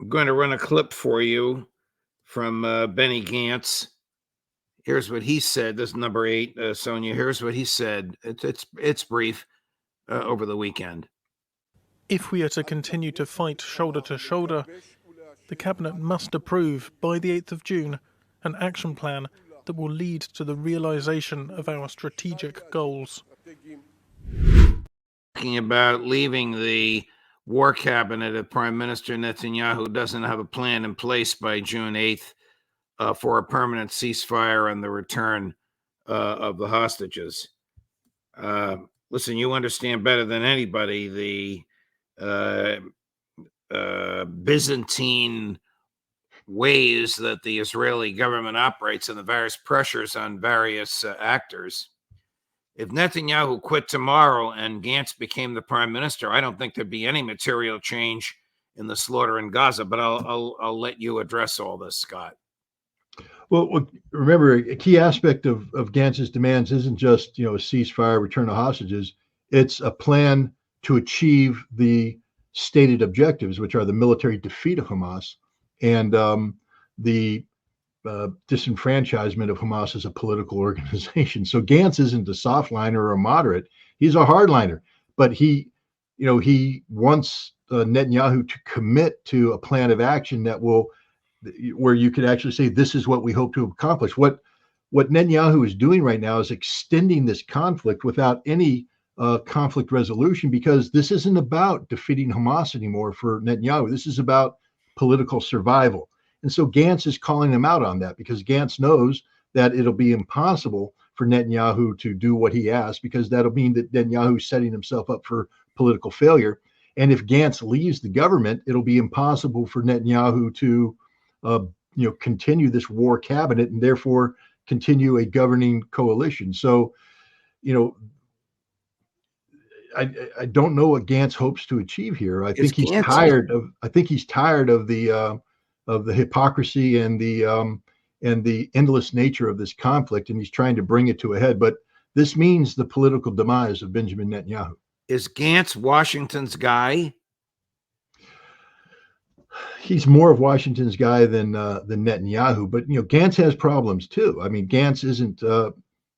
I'm going to run a clip for you from Benny Gantz. Here's what he said. This is number 8, Sonia. Here's what he said. It's brief over the weekend. If we are to continue to fight shoulder to shoulder, the Cabinet must approve by the 8th of June an action plan that will lead to the realization of our strategic goals. Talking about leaving the war cabinet if Prime Minister Netanyahu doesn't have a plan in place by June 8th for a permanent ceasefire and the return of the hostages. Listen, you understand better than anybody the Byzantine ways that the Israeli government operates and the various pressures on various actors. If Netanyahu quit tomorrow and Gantz became the prime minister, I don't think there'd be any material change in the slaughter in Gaza. But I'll let you address all this, Scott. Well, remember, a key aspect of Gantz's demands isn't just a ceasefire, return of hostages. It's a plan to achieve the stated objectives, which are the military defeat of Hamas and the disenfranchisement of Hamas as a political organization. So Gantz isn't a softliner or a moderate; he's a hardliner. But he wants Netanyahu to commit to a plan of action that will, where you could actually say, this is what we hope to accomplish. What Netanyahu is doing right now is extending this conflict without any conflict resolution, because this isn't about defeating Hamas anymore for Netanyahu. This is about political survival. And so Gantz is calling him out on that, because Gantz knows that it'll be impossible for Netanyahu to do what he asks, because that'll mean that Netanyahu is setting himself up for political failure. And if Gantz leaves the government, it'll be impossible for Netanyahu to continue this war cabinet and therefore continue a governing coalition. So, I don't know what Gantz hopes to achieve here. I think he's tired of the hypocrisy and the endless nature of this conflict, and he's trying to bring it to a head. But this means the political demise of Benjamin Netanyahu. Is Gantz Washington's guy? He's more of Washington's guy than Netanyahu, but Gantz has problems too. I mean, Gantz isn't.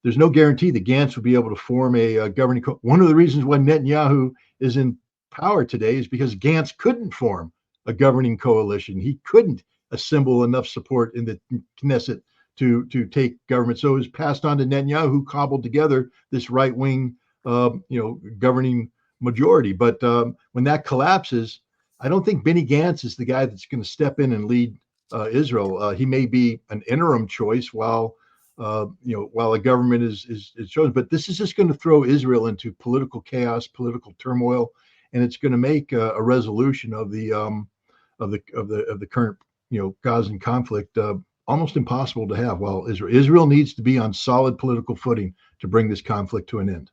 There's no guarantee that Gantz will be able to form a governing. One of the reasons why Netanyahu is in power today is because Gantz couldn't form a governing coalition. He couldn't assemble enough support in the Knesset to take government. So it was passed on to Netanyahu, who cobbled together this right-wing, governing majority. But when that collapses, I don't think Benny Gantz is the guy that's going to step in and lead Israel. He may be an interim choice while a government is chosen, but this is just going to throw Israel into political chaos, political turmoil, and it's going to make a resolution of the current Gazan conflict almost impossible to have. While Israel needs to be on solid political footing to bring this conflict to an end.